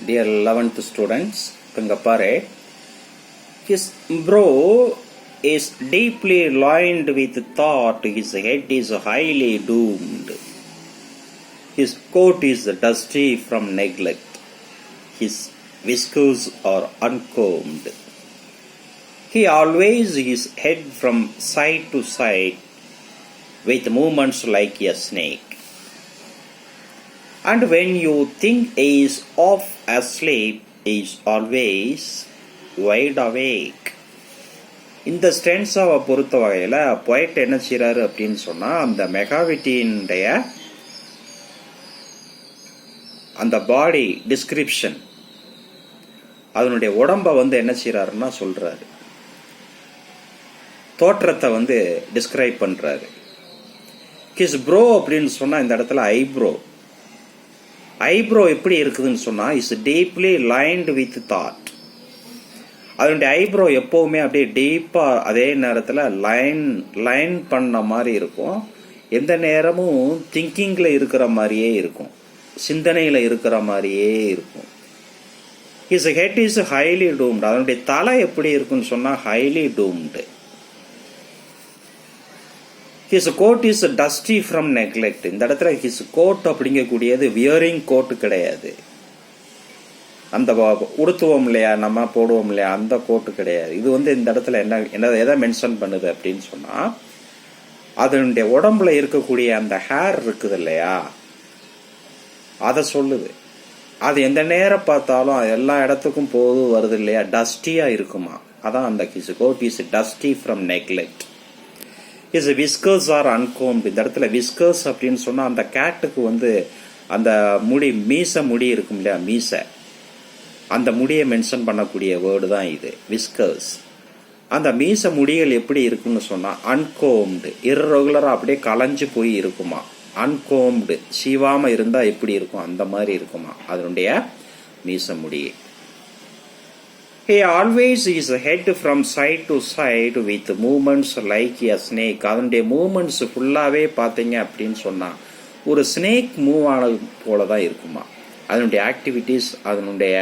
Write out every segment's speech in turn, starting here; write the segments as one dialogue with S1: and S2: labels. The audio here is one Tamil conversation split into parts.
S1: Dear 11th students, இங்க பாரு, his bro is deeply lined with thought, his head is highly doomed. His coat is dusty from neglect, his whiskers are uncombed. He always his head from side to side with movements like a snake. And when you think he is off asleep, he is always wide awake. இந்த ஸ்டென்ஸாவை பொறுத்த வகையில் பொயட் என்ன செய்கிறாரு அப்படின்னு சொன்னால், அந்த மெகாவிட்டியினுடைய அந்த பாடி டிஸ்கிரிப்ஷன், அதனுடைய உடம்பை என்ன செய்கிறாருன்னா சொல்கிறாரு, தோற்றத்தை டிஸ்கிரைப் பண்ணுறாரு. கிஸ் ப்ரோ அப்படின்னு சொன்னால் இந்த இடத்துல ஐப்ரோ எப்படி இருக்குதுன்னு சொன்னால், is deeply lined with thought. அதனுடைய ஐப்ரோ எப்போவுமே அப்படியே டீப்பாக அதே நேரத்தில் லைன் பண்ண மாதிரி இருக்கும். எந்த நேரமும் திங்கிங்கில் இருக்கிற மாதிரியே இருக்கும், சிந்தனையில் இருக்கிற மாதிரியே இருக்கும். His head is highly domed. அதனுடைய தலை எப்படி இருக்குன்னு சொன்னால் highly domed. His coat is dusty from neglect. இந்த இடத்துல ஹிஸ் கோட் அப்படிங்கக்கூடியது வியரிங் கோட்டு கிடையாது, அந்த உடுத்துவோம் இல்லையா, நம்ம போடுவோம் இல்லையா, அந்த கோட்டு கிடையாது. இது இந்த இடத்துல எதை மென்ஷன் பண்ணுது அப்படின்னு சொன்னால், அதனுடைய உடம்புல இருக்கக்கூடிய அந்த ஹேர் இருக்குது இல்லையா, அதை சொல்லுது. அது எந்த நேரம் பார்த்தாலும் எல்லா இடத்துக்கும் வருது இல்லையா, டஸ்டியாக இருக்குமா. அதான் அந்த his coat is dusty from neglect. His whiskers are uncombed. இந்த இடத்துல விஸ்கர்ஸ் அப்படின்னு சொன்னால், அந்த கேட்டுக்கு அந்த முடி இருக்கும் இல்லையா, மீசை, அந்த முடியை மென்ஷன் பண்ணக்கூடிய வேர்டு தான் இது, விஸ்கர்ஸ். அந்த மீசை முடிகள் எப்படி இருக்குன்னு சொன்னால் அன்கோம்டு, இர்ரெகுலராக அப்படியே களைஞ்சு போய் இருக்குமா. அன்கோம்டு சீவாமல் இருந்தால் எப்படி இருக்கும் அந்த மாதிரி இருக்குமா அதனுடைய மீசை முடியை. He always is head from side to side with movements like a snake. அதனுடைய மூமெண்ட்ஸ் ஃபுல்லாகவே பார்த்தீங்க அப்படின்னு சொன்னால் ஒரு ஸ்னேக் மூவ் ஆனது போல தான் இருக்குமா. அதனுடைய ஆக்டிவிட்டீஸ், அதனுடைய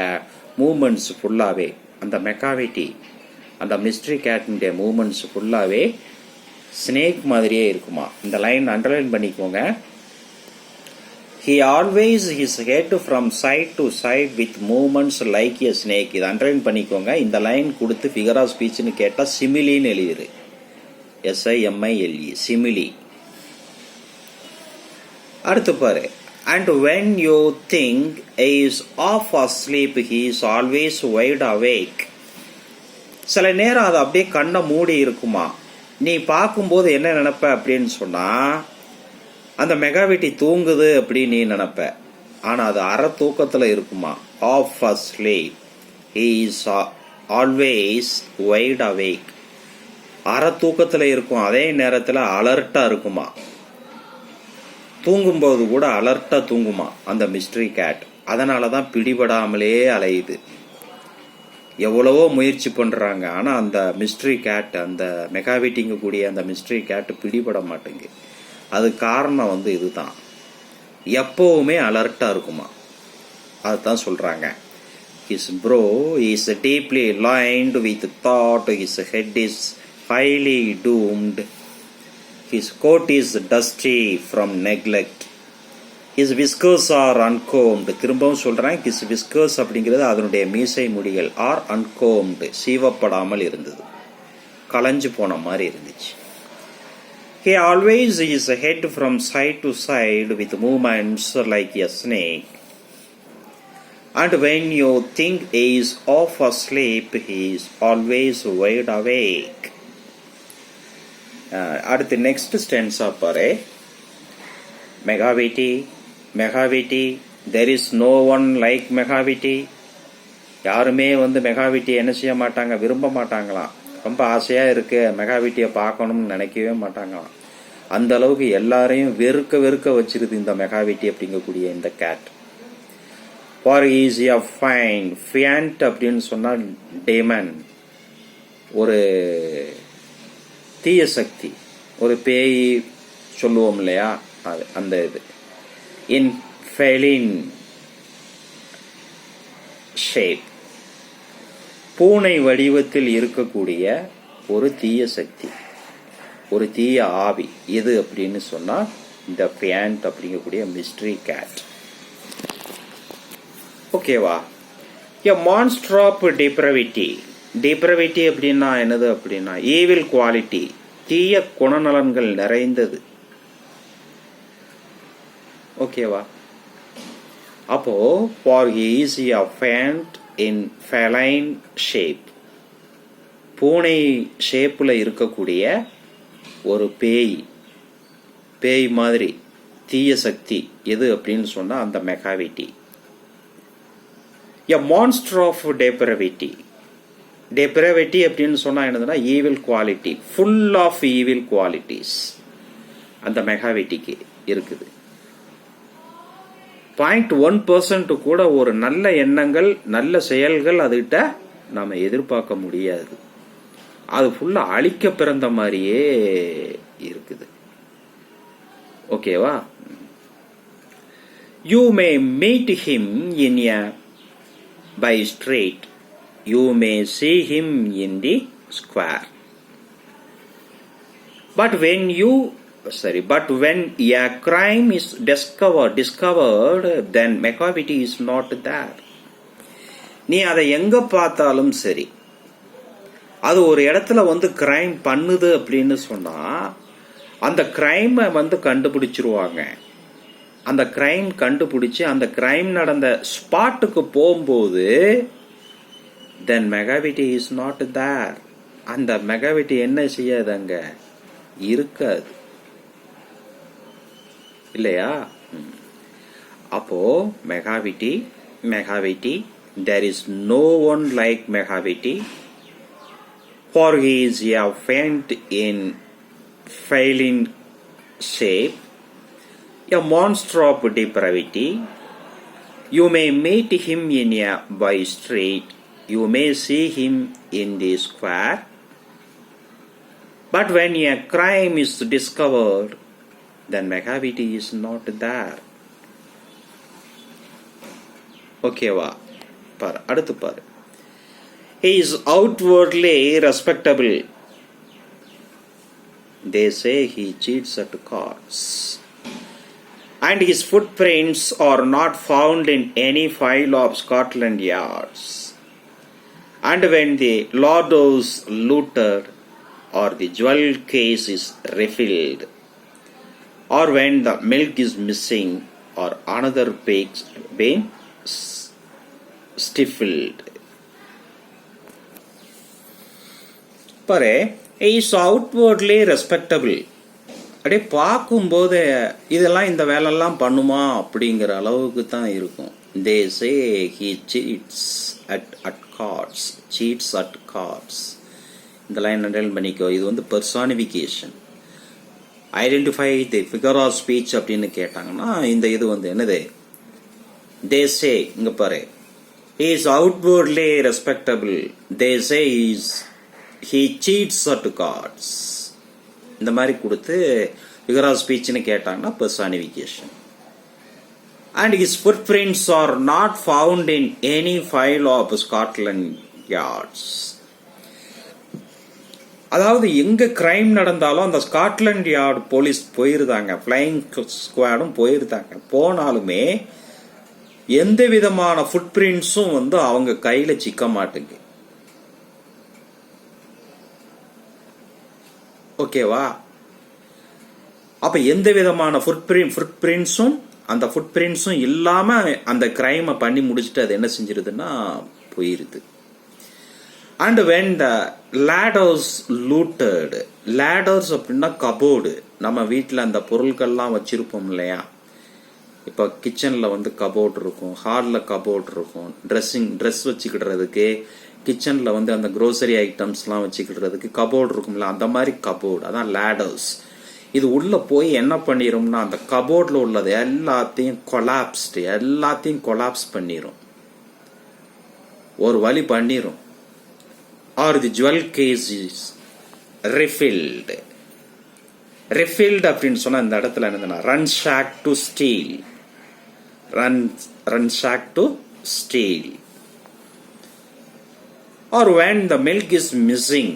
S1: மூமெண்ட்ஸ் ஃபுல்லாகவே, அந்த மெகாவிட்டி, அந்த மிஸ்ட்ரி கேட்டினுடைய மூமெண்ட்ஸ் ஃபுல்லாகவே ஸ்னேக் மாதிரியே இருக்குமா. இந்த லைன் அண்டர்லைன் பண்ணிக்கோங்க. He always his head from side to side with movements like a snake. இது அண்டர்லைன் பண்ணிக்கோங்க. இந்த லைன் கொடுத்து ஃபிகர் ஆஃப் ஸ்பீச்னு கேட்டால் சிமிலின்னு எழுதிரு, SIMILE, சிமிலி. அடுத்து பாரு, and when you think he is off asleep, he is always wide awake. சில நேரம் அது அப்படியே கண்ணை மூடி இருக்குமா. நீ பார்க்கும்போது என்ன நினைப்ப அப்படின்னு சொன்னா, அந்த மெகாவிட்டி தூங்குது அப்படின்னு நீ நினைப்ப, ஆனால் அது அரை தூக்கத்தில் இருக்குமா. Half asleep, he is always wide awake. அரை தூக்கத்தில் இருக்கும், அதே நேரத்தில் அலர்ட்டாக இருக்குமா. தூங்கும்போது கூட அலர்ட்டாக தூங்குமா அந்த மிஸ்ட்ரி கேட். அதனால தான் பிடிபடாமலே அலையுது. எவ்வளவோ முயற்சி பண்ணுறாங்க, ஆனால் அந்த மிஸ்ட்ரி கேட், அந்த மெகாவிட்டிங்க கூடிய அந்த மிஸ்ட்ரி கேட்டு பிடிபட மாட்டேங்குது. அது காரணம் இதுதான், எப்பவுமே அலர்ட்டா இருக்குமா. அதுதான் சொல்றாங்க. His bro is deeply lined with thought, his head is highly doomed, his coat is dusty from neglect, his whiskers are uncombed. திரும்பவும் சொல்றேன், his whiskers அப்படிங்கிறது அதனுடைய மீசை முடிகள், ஆர் uncombed, சீவப்படாமல் இருந்தது, களைஞ்சு போன மாதிரி இருந்துச்சு. He always is head from side to side with movements like a snake. And when you think he is off asleep, he is always wide awake. அடுத்து நெக்ஸ்ட் ஸ்டென்ஸா பாரு. மெகாவிட்டி, there is no one like மெகாவிட்டி. யாருமே மெகாவிட்டி என்ன செய்ய மாட்டாங்க, விரும்ப மாட்டாங்களாம். ரொம்ப ஆசையாக இருக்கு மெகாவிட்டியை பார்க்கணும்னு நினைக்கவே மாட்டாங்களாம். அந்த அளவுக்கு எல்லாரையும் வெறுக்க வச்சிருது இந்த மெகாவிட்டி அப்படிங்கக்கூடிய இந்த cat. For easy of fine fiend அப்படின்னு சொன்னால் டேமன், ஒரு தீய சக்தி, ஒரு பேய் சொல்லுவோம் இல்லையா, அது அந்த இது. இன் ஃபெலின் ஷேப், பூனை வடிவத்தில் இருக்கக்கூடிய ஒரு தீய சக்தி, ஒரு தீய ஆவி எது அப்படின்னு சொன்னா இந்த ஃபேண்ட் அப்படிங்கக்கூடிய மிஸ்ட்ரி கேட். ஓகேவா? எ மான்ஸ்டர் ஆஃப் டிப்ரவிட்டி. டிப்ரவிட்டி அப்படின்னா என்னது அப்படின்னா ஈவில் குவாலிட்டி, தீய குணநலன்கள் நிறைந்தது. ஓகேவா? அப்போ for he is a pant in feline shape, பூனை ஷேப்ல இருக்கக்கூடிய ஒரு பேய், பேய் மாதிரி தீய சக்தி எது அப்படின்னு சொன்னா அந்த மெகாவிட்டி. எ மான்ஸ்டர் ஆஃப் டெப்ரவிட்டி. டெப்ரவிட்டி அப்படின்னு சொன்னா என்னதுன்னா evil quality, full of evil qualities அந்த மெகாவிட்டிக்கு இருக்குது. 0.1% கூட ஒரு நல்ல எண்ணங்கள் நல்ல செயல்கள் அதுகிட்ட நாம எதிர்பார்க்க முடியாது. அது ஃபுல்லா அழிக்க பிறந்த மாதிரியே இருக்குது. ஓகேவா? You may meet him in a by street, you may see him in the square, but when a crime is discovered, then McAvity is not there. நீ அதை எங்க பார்த்தாலும் சரி, அது ஒரு இடத்துல வந்து கிரைம் பண்ணுது அப்படின்னு சொன்னா அந்த கிரைமை வந்து கண்டுபிடிச்சிருவாங்க. அந்த கிரைம் கண்டுபிடிச்சு அந்த கிரைம் நடந்த ஸ்பாட்டுக்கு போகும்போது தென் மெகாவிட்டி இஸ் நாட் தேர். அந்த மெகாவிட்டி என்ன செய்யாது, அங்க இருக்காது இல்லையா? அப்போ மெகாவிட்டி there is no one like Megavity, for he is a faint in failing shape, a monster of depravity. You may meet him in a by street, you may see him in the square, but when a crime is discovered, then Megavity is not there. ஓகேவா? பாரு, அடுத்து பாரு. He is outwardly respectable. They say he cheats at cards. And his footprints are not found in any file of Scotland Yards. And when the lord is looted, or the jewel case is refilled, or when the milk is missing, or another pig's been stifled. Pare, he is outwardly respectable. அப்படியே பார்க்கும்போது இதெல்லாம் இந்த வேலையெல்லாம் பண்ணுமா அப்படிங்கிற அளவுக்கு தான் இருக்கும். They say he cheats at cards. Cheats at cards. இந்த லைன் அண்டர்லைன் பண்ணிக்கோ. இது வந்து personification. Identify the figure of speech அப்படின்னு கேட்டாங்கன்னா இந்த இது வந்து என்னது? They say, இங்க பாரு, he is outwardly respectable. They say he cheats at cards. இந்த மாதிரி கொடுத்து ஃபிகர் ஆஃப் ஸ்பீச்னு கேட்டாங்கன்னா personification. And his footprints are not found in any file of Scotland Yard's. அதாவது எங்க கிரைம் நடந்தாலும் அந்த ஸ்காட்லாண்ட் யார்டு போலீஸ் போயிருந்தாங்க, ஃபிளைங் ஸ்குவாடும் போயிருந்தாங்க. போனாலுமே எந்த விதமான ஃபுட்பிரிண்ட்ஸும் வந்து அவங்க கையில சிக்க மாட்டேங்குது. ஓகேவா? அப்ப எந்த விதமான ஃபுட்பிரிண்ட்ஸும் அந்த ஃபுட்பிரிண்ட்ஸும் இல்லாம அந்த கிரைமை பண்ணி முடிச்சுட்டு அது என்ன செஞ்சிருதுன்னா போயிருது. And when the ladders looted, ladders அப்படின்னா கபோர்டு, நம்ம வீட்டில் அந்த பொருட்கள்லாம் வச்சிருப்போம் இல்லையா? இப்போ கிச்சன்ல வந்து கபோர்டு இருக்கும், ஹால்ல கபோர்டு இருக்கும், ட்ரெஸ் வச்சுக்கிடுறதுக்கு, கிச்சன்ல வந்து அந்த க்ரோசரி ஐட்டம்ஸ்லாம் வச்சுக்கிடுறதுக்கு கபோர்டு இருக்கும்ல, அந்த மாதிரி கபோர்டு, அதான் லேடர்ஸ். இது உள்ள போய் என்ன பண்ணிரும்னா அந்த கபோர்ட்ல உள்ளது எல்லாத்தையும் கொலாப்ஸ் பண்ணிரும், ஒரு வழி பண்ணிரும். Or the jewel case is rifled. Rifled அப்படின்னு சொன்னா இந்த இடத்துல என்னதுன்னா ransack to steal. or when the milk is missing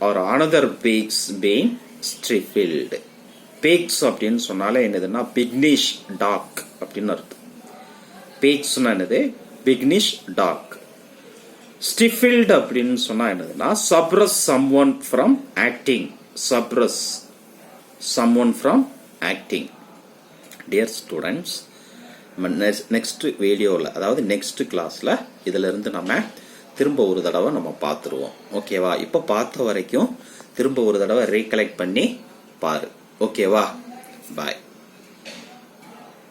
S1: or another pigs being stifled. Pigs அப்படின்னு சொன்னாலே என்னதுன்னா பிக்னிஷ் டாக் அப்படின்னு அர்த்தம். பிக்ஸ்னா என்னது? பிக்னிஷ் டாக். ஸ்டிஃபில்ட் அப்படின்னு சொன்னா என்னதுன்னா suppress someone from acting. Suppress someone from acting. Dear students, next வீடியோவில், அதாவது நெக்ஸ்ட் கிளாஸில் இதில் இருந்து நம்ம திரும்ப ஒரு தடவை நம்ம பார்த்துருவோம். ஓகேவா? இப்போ பார்த்த வரைக்கும் திரும்ப ஒரு தடவை ரீகலெக்ட் பண்ணி பாரு. ஓகேவா? பாய்.